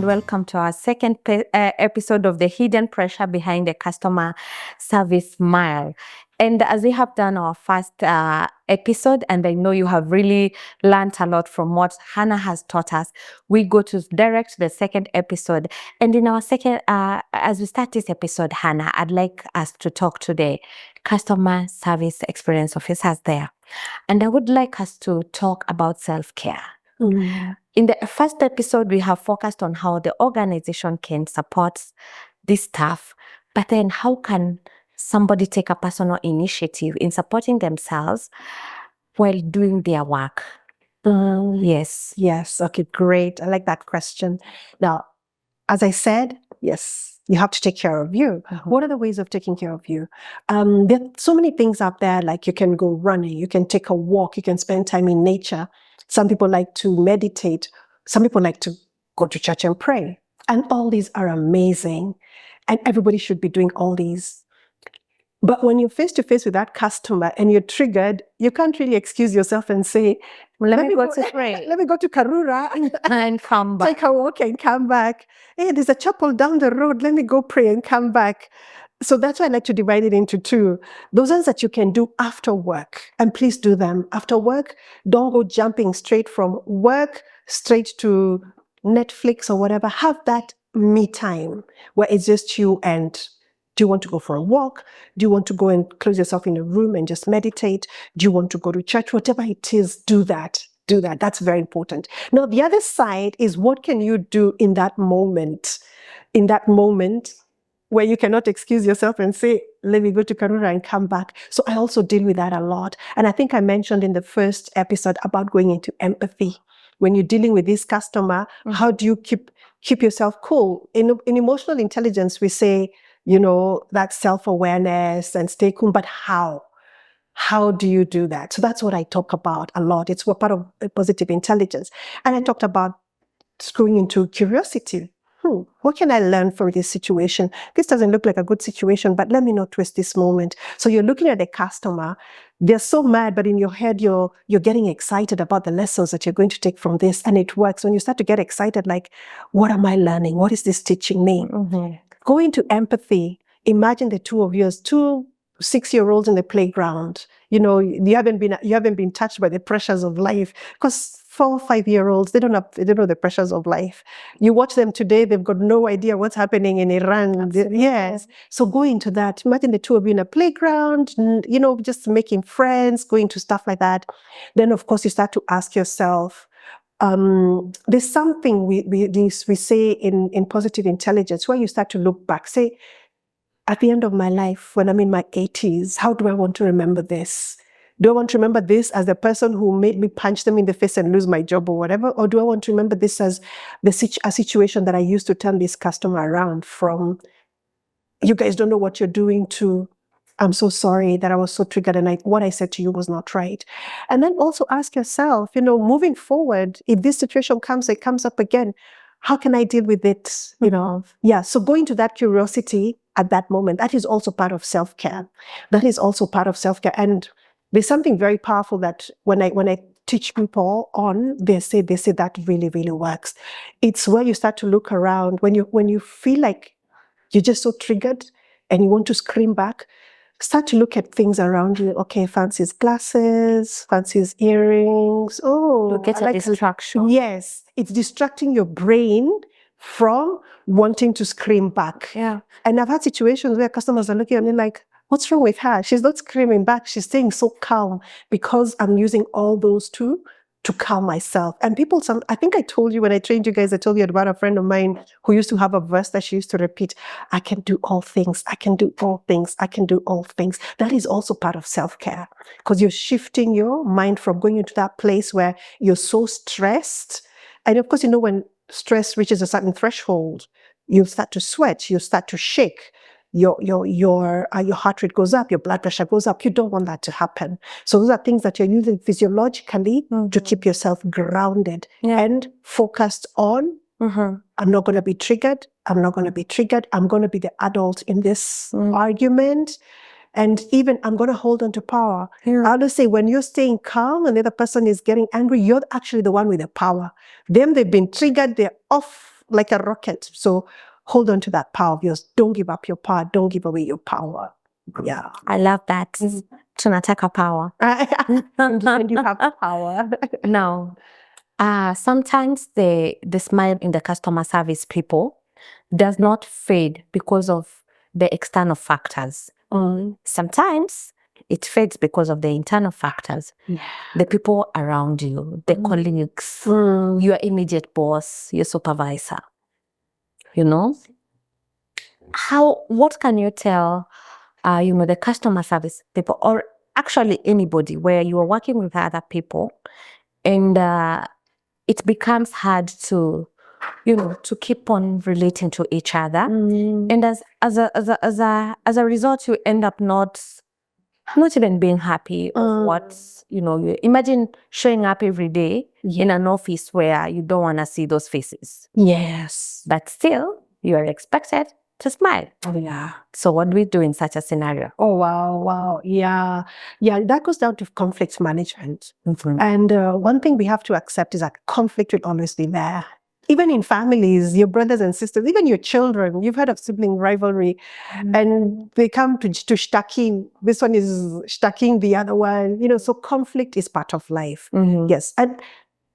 welcome to our second episode of the hidden pressure behind the customer service mile. And as we have done our first episode, and I know you have really learned a lot from what Hannah has taught us, we go to direct the second episode. And in our second, as we start this episode, Hannah, I'd like us to talk to the customer service experience officers there. And I would like us to talk about self-care. Mm. In the first episode, we have focused on how the organization can support this staff, but then how can somebody take a personal initiative in supporting themselves while doing their work? Yes. Yes. Okay, great. I like that question. Now, as I said, yes, you have to take care of you. Mhm. What are the ways of taking care of you? There are so many things out there, like you can go running, you can take a walk, you can spend time in nature. Some people like to meditate. Some people like to go to church and pray. And all these are amazing. And everybody should be doing all these. But when you're face to face with that customer and you're triggered, you can't really excuse yourself and say, Let me go to pray let me go to Karura and come back. take a walk and come back. Hey, there's a chapel down the road. Let me go pray and come back. So that's why I like to divide it into two. Those ones that you can do after work, and please do them after work. Don't go jumping straight from work straight to Netflix or whatever. Have that me time where it's just you and. Do you want to go for a walk? Do you want to go and close yourself in a room and just meditate? Do you want to go to church? Whatever it is, do that. Do that. That's very important. Now, the other side is what can you do in that moment? In that moment where you cannot excuse yourself and say, let me go to Karura and come back. So I also deal with that a lot. And I think I mentioned in the first episode about going into empathy. When you're dealing with this customer, how do you keep yourself cool? In emotional intelligence, we say, that self-awareness and stay cool, but how? How do you do that? So that's what I talk about a lot. It's part of positive intelligence. And I talked about screwing into curiosity. What can I learn from this situation? This doesn't look like a good situation, but let me not twist this moment. So you're looking at the customer, they're so mad, but in your head, you're getting excited about the lessons that you're going to take from this, and it works. When you start to get excited, like, what am I learning? What is this teaching me? Mm-hmm. Go into empathy. Imagine the two of you as two 6-year-olds in the playground. You haven't been touched by the pressures of life, because 4 or 5-year-olds, they don't know the pressures of life. You watch them today, they've got no idea what's happening in Iran. Yes. So go into that. Imagine the two of you in a playground, just making friends, going to stuff like that. Then, of course, you start to ask yourself, there's something we say in positive intelligence where you start to look back. Say, at the end of my life, when I'm in my 80s, how do I want to remember this? Do I want to remember this as the person who made me punch them in the face and lose my job or whatever? Or do I want to remember this as a situation that I used to turn this customer around from, you guys don't know what you're doing, to, I'm so sorry that I was so triggered and what I said to you was not right. And then also ask yourself, moving forward, if this situation comes up again, how can I deal with it? Yeah. So going to that curiosity at that moment, that is also part of self-care. And there's something very powerful that when I teach people on, they say that really, really works. It's where you start to look around when you feel like you're just so triggered and you want to scream back. Start to look at things around you. Okay, Phancy's glasses, Phancy's earrings. Oh, You get a distraction. Yes, it's distracting your brain from wanting to scream back. Yeah. And I've had situations where customers are looking at me like, what's wrong with her? She's not screaming back. She's staying so calm, because I'm using all those to calm myself. And I think I told you when I trained you guys, I told you about a friend of mine who used to have a verse that she used to repeat, I can do all things, I can do all things, I can do all things. That is also part of self-care, because you're shifting your mind from going into that place where you're so stressed. And of course, when stress reaches a certain threshold, you start to sweat, you start to shake. Your heart rate goes up, your blood pressure goes up. You don't want that to happen. So those are things that you're using physiologically to keep yourself grounded and focused on, I'm not going to be triggered. I'm not going to be triggered. I'm going to be the adult in this argument. And even I'm going to hold on to power. Yeah. I always say, when you're staying calm and the other person is getting angry, you're actually the one with the power. They've been triggered, they're off like a rocket. So hold on to that power of yours. Don't give up your power. Don't give away your power. Yeah. I love that. Tunataka power. And you have power. No. Sometimes the smile in the customer service people does not fade because of the external factors. Sometimes it fades because of the internal factors. The people around you, the colleagues, your immediate boss, your supervisor. You know, what can you tell, the customer service people, or actually anybody where you are working with other people and it becomes hard to, to keep on relating to each other. And as a result, you end up not even being happy or what, you imagine showing up every day in an office where you don't want to see those faces. Yes. But still, you are expected to smile. Yeah. So what do we do in such a scenario? Oh, wow. Yeah. That goes down to conflict management. And one thing we have to accept is that conflict will always be there. Even in families, your brothers and sisters, even your children, you've heard of sibling rivalry, and they come to shtaking. This one is shtaking the other one. So conflict is part of life. Yes. And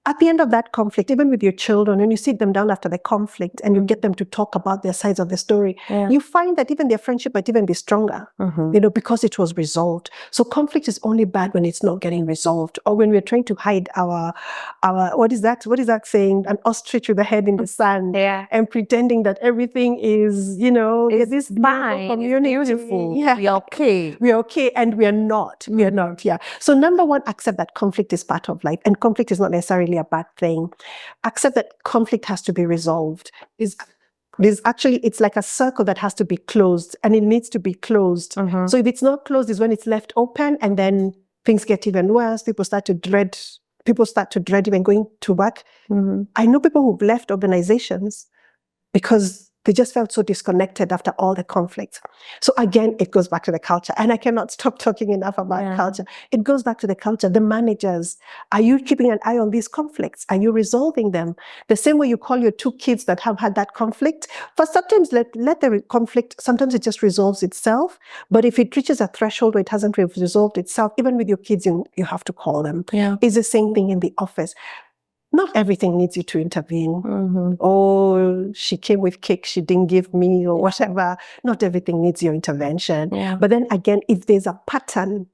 at the end of that conflict, even with your children, when you sit them down after the conflict and you get them to talk about their sides of the story, you find that even their friendship might even be stronger, because it was resolved. So conflict is only bad when it's not getting resolved, or when we're trying to hide our what is that saying? An ostrich with a head in the sand, and pretending that everything is, it's this fine, community. it's beautiful. Yeah. We're okay. We're okay, and we're not. We're not. Yeah. So number one, accept that conflict is part of life, and conflict is not necessarily a bad thing. Accept that conflict has to be resolved. It's like a circle that has to be closed, and it needs to be closed. So if it's not closed, is when it's left open, and then things get even worse. People start to dread even going to work. I know people who've left organizations because they just felt so disconnected after all the conflicts. So again, it goes back to the culture. And I cannot stop talking enough about culture. It goes back to the culture. The managers, are you keeping an eye on these conflicts? Are you resolving them? The same way you call your two kids that have had that conflict. For sometimes let the conflict, sometimes it just resolves itself. But if it reaches a threshold where it hasn't resolved itself, even with your kids, you have to call them. It's the same thing in the office. Not everything needs you to intervene. Oh, she came with cake she didn't give me, or whatever. Not everything needs your intervention. But then again, if there's a pattern,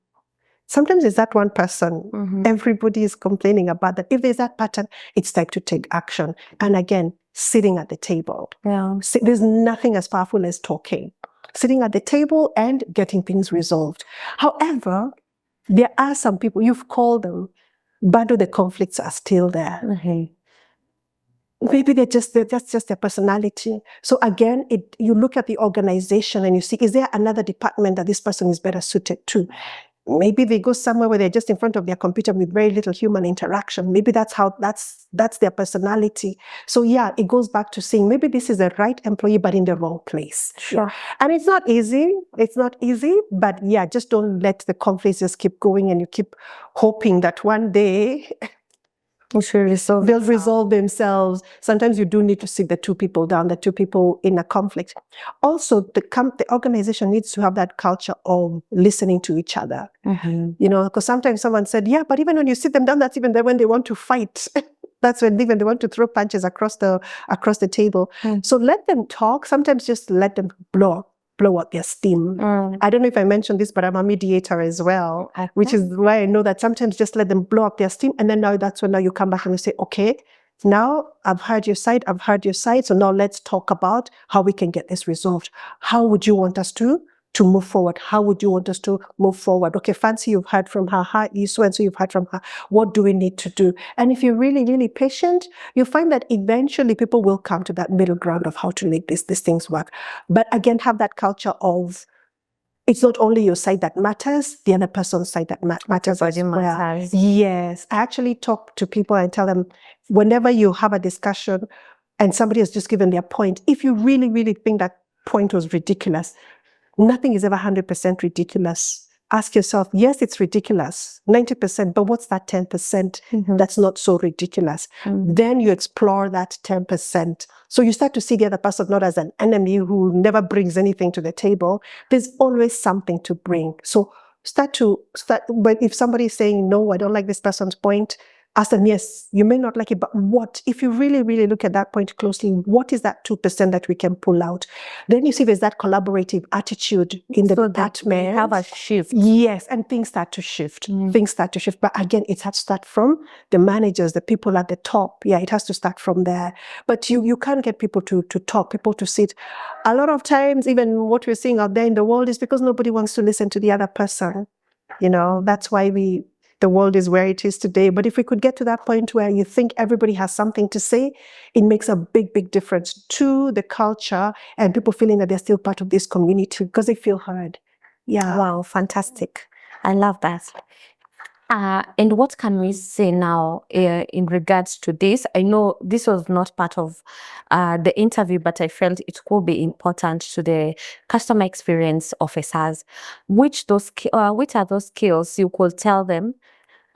sometimes it's that one person. Everybody is complaining about that. If there's that pattern, it's time to take action. And again, sitting at the table. There's nothing as powerful as talking. Sitting at the table and getting things resolved. However, there are some people, you've called them, but the conflicts are still there. Maybe that's just their personality. So again, you look at the organization and you see, is there another department that this person is better suited to? Maybe they go somewhere where they're just in front of their computer with very little human interaction. Maybe that's their personality. So yeah, it goes back to saying maybe this is the right employee, but in the wrong place. And it's not easy. But yeah, just don't let the conflicts just keep going, and you keep hoping that one day they'll resolve themselves. Sometimes you do need to sit the two people down, the two people in a conflict. Also, the organization needs to have that culture of listening to each other. Because sometimes someone said, yeah, but even when you sit them down, that's even when they want to fight. That's when even they want to throw punches across the table. So let them talk. Sometimes just let them blow out their steam. I don't know if I mentioned this, but I'm a mediator as well, which is why I know that sometimes just let them blow up their steam. And then that's when you come back and you say, okay, now I've heard your side. So now let's talk about how we can get this resolved. How would you want us to move forward? How would you want us to move forward? Okay, Phancy, you've heard from her. Hi, so and so you've heard from her. What do we need to do? And if you're really, really patient, you'll find that eventually people will come to that middle ground of how to make these things work. But again, have that culture of it's not only your side that matters, the other person's side that matters as well. Yes. I actually talk to people and tell them, whenever you have a discussion and somebody has just given their point, if you really, really think that point was ridiculous, nothing is ever 100% ridiculous ask yourself, yes, it's ridiculous, 90%, but what's that 10% that's not so ridiculous? Then you explore that 10%. So you start to see the other person not as an enemy who never brings anything to the table. There's always something to bring. So but if somebody is saying, no, I don't like this person's point, ask them, yes, you may not like it, but what, if you really, really look at that point closely, what is that 2% that we can pull out? Then you see there's that collaborative attitude in the department. Have a shift. Yes, and things start to shift. Things start to shift. But again, it has to start from the managers, the people at the top. Yeah, it has to start from there. But you can't get people to talk, people to sit. A lot of times, even what we're seeing out there in the world is because nobody wants to listen to the other person. That's why the world is where it is today. But if we could get to that point where you think everybody has something to say, it makes a big, big difference to the culture and people feeling that they're still part of this community because they feel heard. Yeah. Wow, fantastic. I love that. And what can we say now in regards to this? I know this was not part of the interview, but I felt it could be important to the customer experience officers. Which are those skills you could tell them?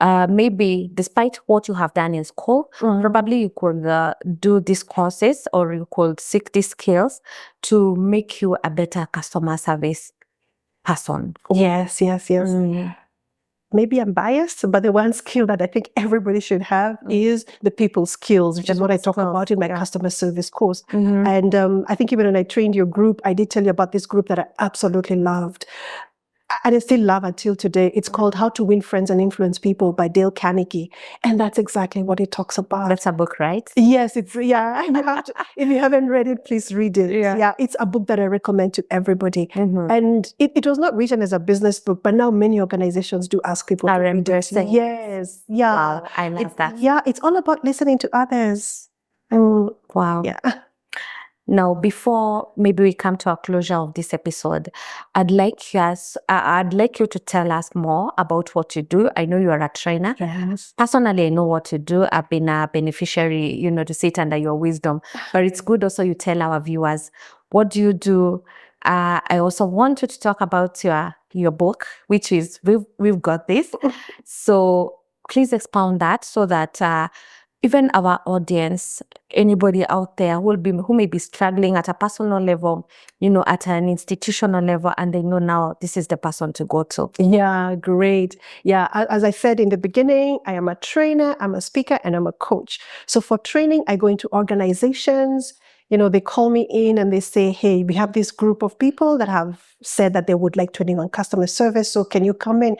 Maybe despite what you have done in school, probably you could do these courses or you could seek these skills to make you a better customer service person. Yes. Maybe I'm biased, but the one skill that I think everybody should have is the people skills, which is what I talk about in my customer service course. And I think even when I trained your group, I did tell you about this group that I absolutely loved. And I still love until today. It's called How to Win Friends and Influence People by Dale Carnegie. And that's exactly what it talks about. That's a book, right? Yes, if you haven't read it, please read it. Yeah, it's a book that I recommend to everybody. And it was not written as a business book, but now many organizations do ask people to read it. Yes, yeah. Wow, I love that. Yeah, it's all about listening to others. Wow. Yeah. Now, before maybe we come to a closure of this episode, I'd like you to tell us more about what you do. I know you are a trainer. Yes. Personally, I know what you do. I've been a beneficiary, to sit under your wisdom. But it's good also you tell our viewers, what do you do? I also want you to talk about your book, which is We've Got This. So please expound that so that even our audience, anybody out there who may be struggling at a personal level, at an institutional level, and they know now this is the person to go to. Yeah, great. Yeah, as I said in the beginning, I am a trainer, I'm a speaker, and I'm a coach. So for training, I go into organizations. They call me in and they say, hey, we have this group of people that have said that they would like training on customer service. So can you come in?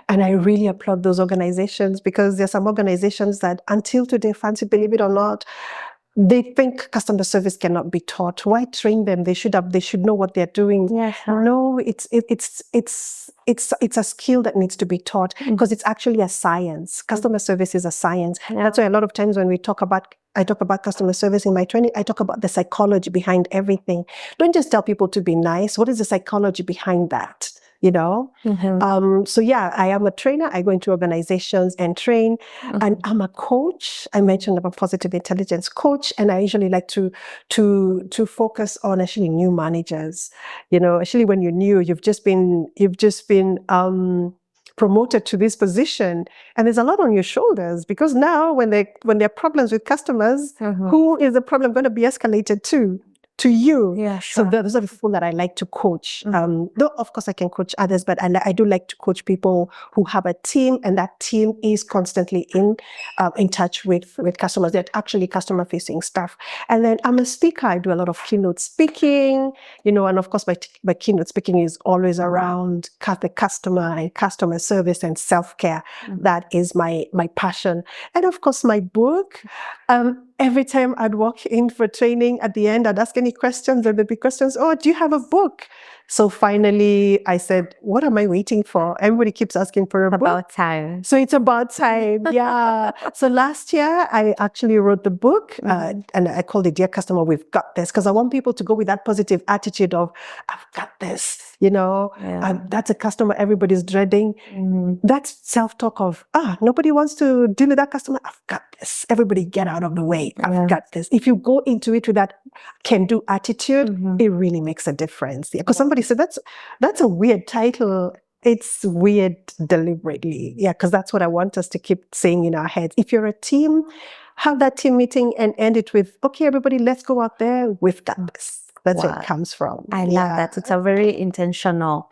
And I really applaud those organizations because there's some organizations that until today, Phancy, believe it or not, they think customer service cannot be taught. Why train them? They should know what they're doing. Yes. No, it's a skill that needs to be taught because it's actually a science. Customer service is a science. Yeah. That's why a lot of times when I talk about customer service in my training, I talk about the psychology behind everything. Don't just tell people to be nice. What is the psychology behind that? So yeah, I am a trainer. I go into organizations and train, and I'm a coach. I mentioned I'm a positive intelligence coach, and I usually like to focus on actually new managers. Actually when you're new, you've just been promoted to this position, and there's a lot on your shoulders because now when there are problems with customers, who is the problem going to be escalated to you? Yeah, sure. So those are the people that I like to coach. Though of course I can coach others, but I do like to coach people who have a team, and that team is constantly in touch with customers. They're actually customer facing staff. And then I'm a speaker. I do a lot of keynote speaking, and of course my keynote speaking is always around the customer and customer service and self-care. That is my passion. And of course my book. Every time I'd walk in for training, at the end, I'd ask any questions, and there'd be questions. Oh, do you have a book? So finally, I said, what am I waiting for? Everybody keeps asking for a book. About time. So it's about time. Yeah. So last year, I actually wrote the book, and I called it Dear Customer, We've Got This, because I want people to go with that positive attitude of, I've got this. That's a customer everybody's dreading. That's self-talk of, nobody wants to deal with that customer. I've got this. Everybody get out of the way. I've got this. If you go into it with that can-do attitude, it really makes a difference. Because somebody said, that's a weird title. It's weird deliberately. Yeah, because that's what I want us to keep saying in our heads. If you're a team, have that team meeting and end it with, okay, everybody, let's go out there. We've got this. That's where Wow. it comes from. I love that. It's a very intentional,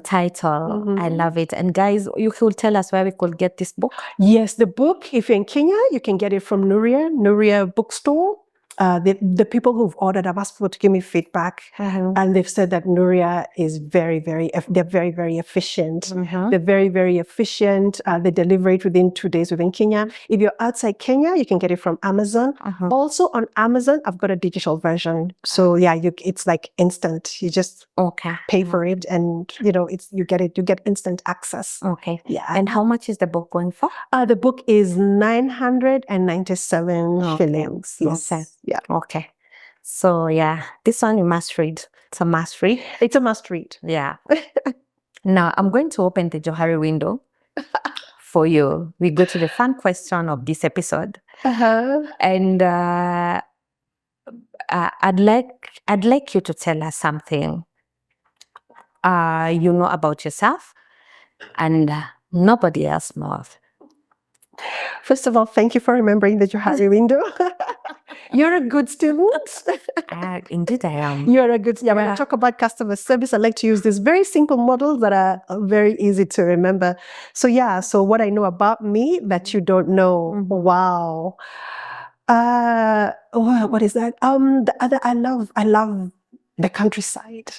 title. I love it. And guys, you could tell us where we could get this book. Yes, the book, if you're in Kenya, you can get it from Nuria Bookstore. The people who've ordered, I've asked people to give me feedback, and they've said that Nuria is they're very, very efficient. They're very, very efficient. They deliver it within 2 days within Kenya. If you're outside Kenya, you can get it from Amazon. Also on Amazon, I've got a digital version. So yeah, it's like instant. You just pay for it, and you get instant access. Okay. Yeah. And how much is the book going for? The book is 997 shillings. Yes. Okay. Yeah. Okay. So yeah, this one you must read. It's a must read. It's a must read. Yeah. Now I'm going to open the Johari window for you. We go to the fun question of this episode. And I'd like you to tell us something about yourself and nobody else knows. First of all, thank you for remembering the Johari window. You're a good student. Indeed, I am. You're a good student. When I talk about customer service, I like to use these very simple models that are very easy to remember. So yeah, so what I know about me that you don't know. Wow. What is that? The other, I love the countryside.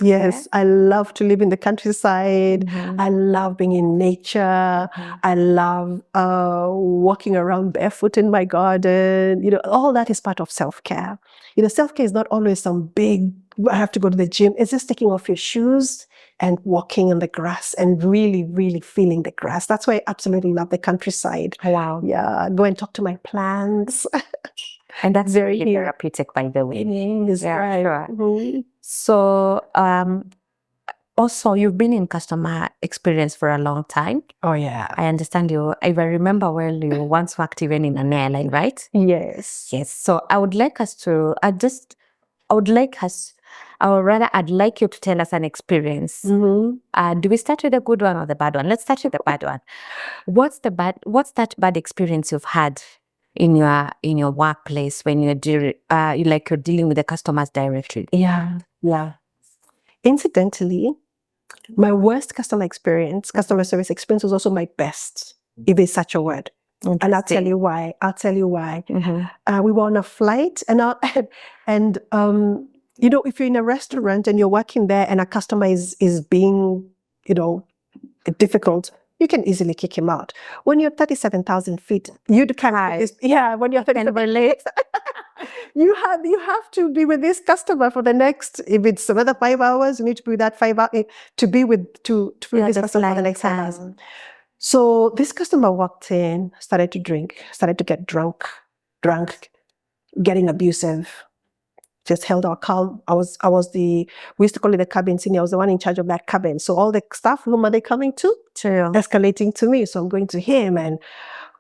Yes, I love to live in the countryside. I love being in nature. I love walking around barefoot in my garden. All that is part of self-care. Self-care is not always some big, I have to go to the gym. It's just taking off your shoes and walking on the grass and really, really feeling the grass. That's why I absolutely love the countryside. Wow. Yeah, go and talk to my plants. And that's very therapeutic, by the way. It is. Yeah, right. Sure. So, also, you've been in customer experience for a long time. Oh, yeah. I understand you. I remember well, you once worked even in an airline, right? Yes. Yes. So, I would like you to tell us an experience. Do we start with the good one or the bad one? Let's start with the bad one. What's that bad experience you've had in your workplace when you're dealing with the customers directly? Yeah. Incidentally, my worst customer service experience was also my best, if it's such a word. And I'll tell you why. We were on a flight, and if you're in a restaurant and you're working there and a customer is being, difficult, you can easily kick him out. When you're 37,000 feet, when you're 37,000 feet, you have to be with this customer for the next, if it's another 5 hours, you need to be with that 5 hours, to be with this customer for the next 5 hours. So this customer walked in, started to drink, started to get drunk, getting abusive. Just held our calm. We used to call it the cabin senior. I was the one in charge of that cabin. So all the staff, whom are they coming to? Escalating to me. So I'm going to him and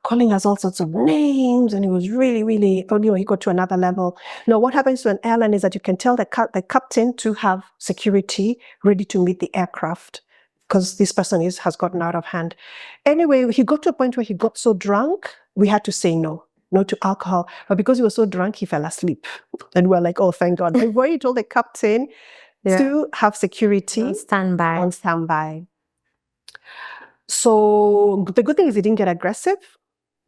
calling us all sorts of names. And it was really, really, he got to another level. Now, what happens to an airline is that you can tell the captain to have security ready to meet the aircraft because this person has gotten out of hand. Anyway, he got to a point where he got so drunk, we had to say no to alcohol. But because he was so drunk, he fell asleep. And we're like, oh, thank God. Before he told the captain to have security on standby. So the good thing is he didn't get aggressive,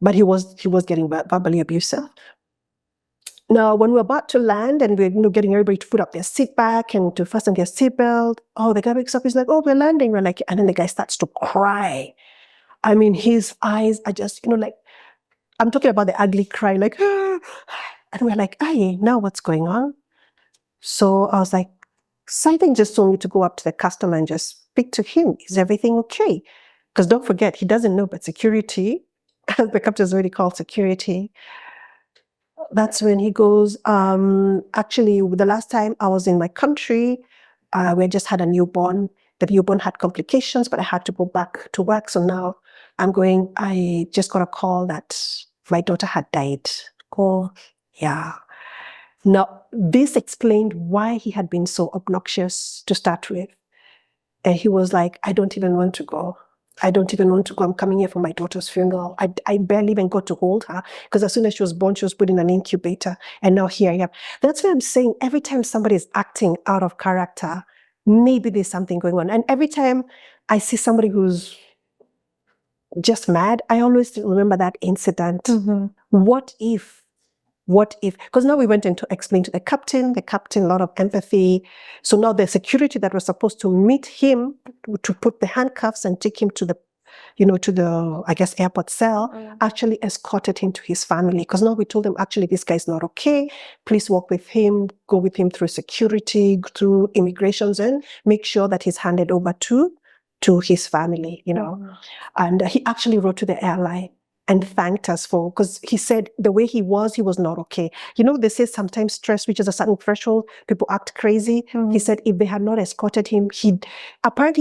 but he was getting verbally abusive. Now, when we're about to land and we're getting everybody to put up their seat back and to fasten their seatbelt, the guy wakes up, he's like, oh, we're landing. We're like, and then the guy starts to cry. I mean, his eyes are just, I'm talking about the ugly cry, like, and we're like, aye, now what's going on? So I was like, something just told me to go up to the customer and just speak to him. Is everything okay? Because don't forget, he doesn't know, but security, the captain's already called security. That's when he goes, actually, the last time I was in my country, we just had a newborn. The newborn had complications, but I had to go back to work. So now I just got a call that my daughter had died. Yeah. Now, this explained why he had been so obnoxious to start with. And he was like, I don't even want to go. I don't even want to go. I'm coming here for my daughter's funeral. I barely even got to hold her because as soon as she was born, she was put in an incubator. And now here I am. That's what I'm saying. Every time somebody is acting out of character, maybe there's something going on. And every time I see somebody who's just mad, I always remember that incident. What if? Because now we went in to explain to the captain, a lot of empathy. So now the security that was supposed to meet him to put the handcuffs and take him to the, I guess, airport cell, actually escorted him to his family. Because now we told them, actually, this guy's not okay. Please walk with him, go with him through security, through immigrations, and make sure that he's handed over to his family, And he actually wrote to the airline and thanked us because he said the way he was not okay. They say sometimes stress reaches a certain threshold, people act crazy. He said if they had not escorted him, he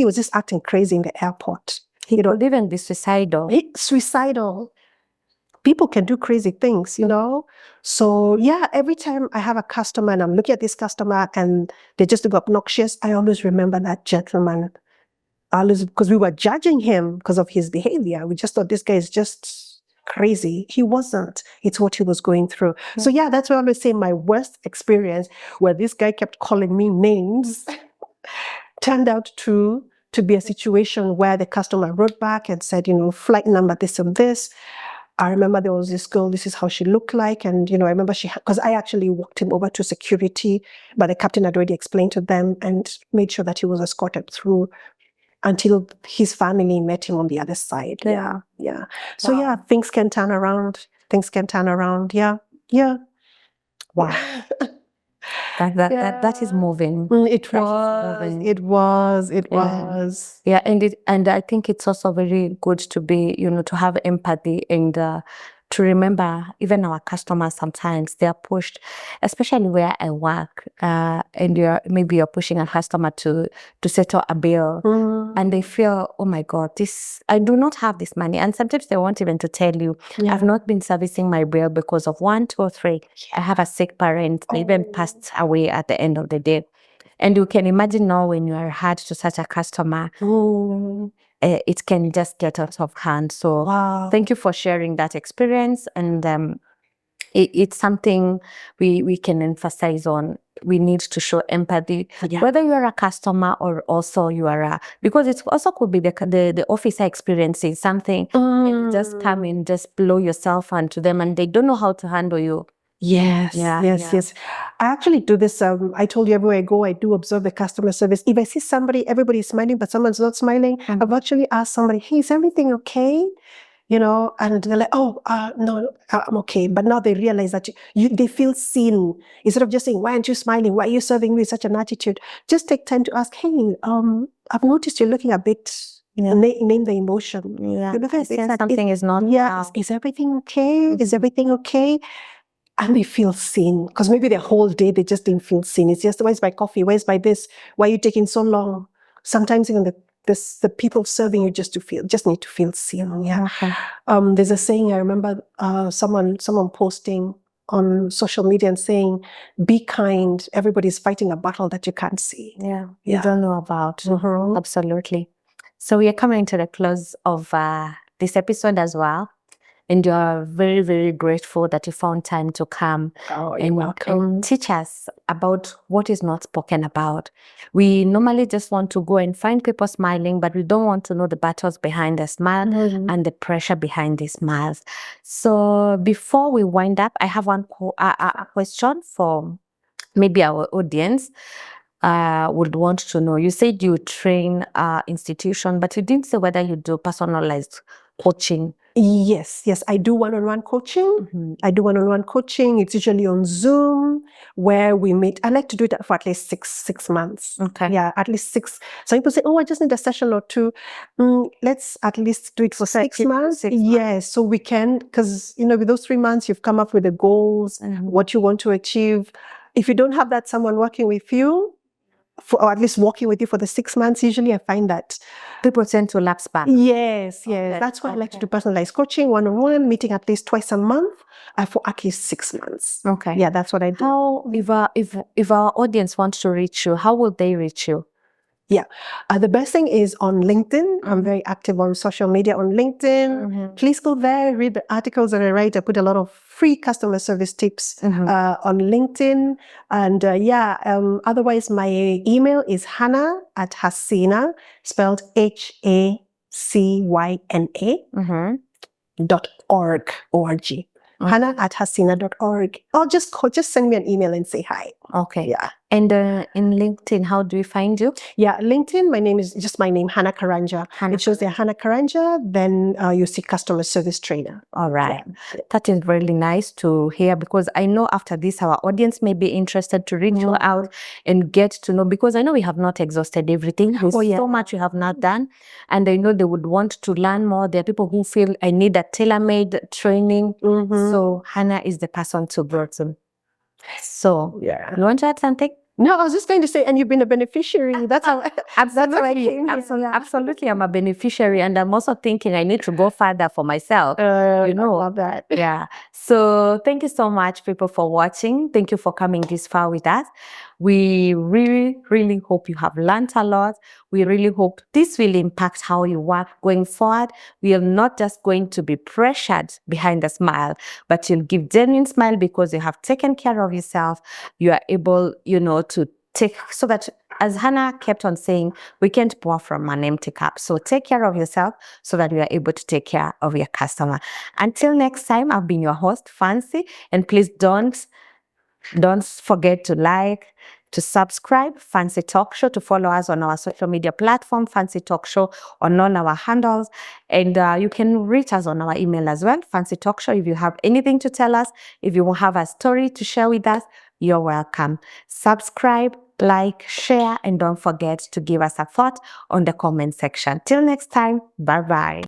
was just acting crazy in the airport. He could even be suicidal. Suicidal. People can do crazy things, So yeah, every time I have a customer and I'm looking at this customer and they just look obnoxious, I always remember that gentleman. Because we were judging him because of his behavior. We just thought this guy is just crazy. He wasn't. It's what he was going through. So yeah, that's why I always say my worst experience where this guy kept calling me names turned out to be a situation where the customer wrote back and said, flight number this and this. I remember there was this girl, this is how she looked like. And, I remember because I actually walked him over to security, but the captain had already explained to them and made sure that he was escorted through until his family met him on the other side. Yeah. So yeah, things can turn around. Yeah. Wow. That is moving. It was. Yeah, and I think it's also very good to be, to have empathy and to remember even our customers sometimes they are pushed, especially where I work, and maybe you're pushing a customer to settle a bill, and they feel, oh my God, I do not have this money, and sometimes they want even to tell you, I've not been servicing my bill because of 1, 2, or 3. I have a sick parent, they even passed away at the end of the day. And you can imagine now when you are hard to such a customer, it can just get out of hand. So thank you for sharing that experience. And it's something we can emphasize on. We need to show empathy, whether you are a customer or also you are because it also could be the officer experiencing something and just come in, just blow yourself onto them and they don't know how to handle you. Yes. I actually do this. I told you everywhere I go, I do observe the customer service. If I see somebody, everybody's smiling, but someone's not smiling, I've actually asked somebody, hey, is everything okay? And they're like, oh, no, I'm okay. But now they realize that they feel seen. Instead of just saying, why aren't you smiling? Why are you serving me with such an attitude? Just take time to ask, hey, I've noticed you're looking a bit, name the emotion. Something is not. Is everything okay? Is everything okay? And they feel seen because maybe the whole day they just didn't feel seen. It's just, where's my coffee? Where's my this? Why are you taking so long? Sometimes even the people serving you just need to feel seen. Yeah. There's a saying I remember someone posting on social media and saying, "Be kind. Everybody's fighting a battle that you can't see." You don't know about. Absolutely. So we are coming to the close of this episode as well. And you are very, very grateful that you found time to come and teach us about what is not spoken about. We normally just want to go and find people smiling, but we don't want to know the battles behind the smile and the pressure behind the smiles. So before we wind up, I have one question for maybe our audience. Would want to know. You said you train institution, but you didn't say whether you do personalized coaching. Yes, I do one-on-one coaching. I do one-on-one coaching. It's usually on Zoom where we meet. I like to do it for at least six months. Okay. Yeah, at least 6. Some people say, oh, I just need a session or 2. Let's at least do it for 6 months. Yes, so we can, because, with those 3 months, you've come up with the goals, what you want to achieve. If you don't have that someone working with you, or at least walking with you for the 6 months, usually I find that people tend to lapse back. Yes. That's why I like to do personalized coaching, one-on-one, meeting at least twice a month for at least 6 months. Okay. Yeah, that's what I do. How, if our audience wants to reach you, how will they reach you? Yeah. The best thing is on LinkedIn. I'm very active on social media on LinkedIn. Please go there, read the articles that I write. I put a lot of free customer service tips on LinkedIn. And otherwise, my email is hannah@hacyna, spelled HACYNA .org. O-R-G. Hannah@hacyna.org. Or just send me an email and say hi. Okay. Yeah. And in LinkedIn, how do we find you? Yeah, LinkedIn, my name is just my name, Hannah Karanja. It shows there Hannah Karanja, then you see customer service trainer. All right. Yeah. That is really nice to hear, because I know after this, our audience may be interested to reach you out and get to know, because I know we have not exhausted everything. There's so much we have not done. And I know they would want to learn more. There are people who feel I need a tailor-made training. So Hannah is the person to go to. So you want to add something? No, I was just going to say, and you've been a beneficiary. That's how I came here. Absolutely, I'm a beneficiary, and I'm also thinking I need to go further for myself. I love that. Yeah. So thank you so much, people, for watching. Thank you for coming this far with us. We really, really hope you have learned a lot. We really hope this will impact how you work going forward. We are not just going to be pressured behind a smile, but you'll give genuine smile because you have taken care of yourself. You are able, to take, so that, as Hannah kept on saying, we can't pour from an empty cup. So take care of yourself so that you are able to take care of your customer. Until next time, I've been your host, Phancy, and please don't forget to like, to subscribe, Phancy Talk Show, to follow us on our social media platform, Phancy Talk Show, on all our handles. And you can reach us on our email as well, Phancy Talk Show. If you have anything to tell us, if you have a story to share with us, you're welcome. Subscribe, like, share, and don't forget to give us a thought on the comment section. Till next time, bye-bye.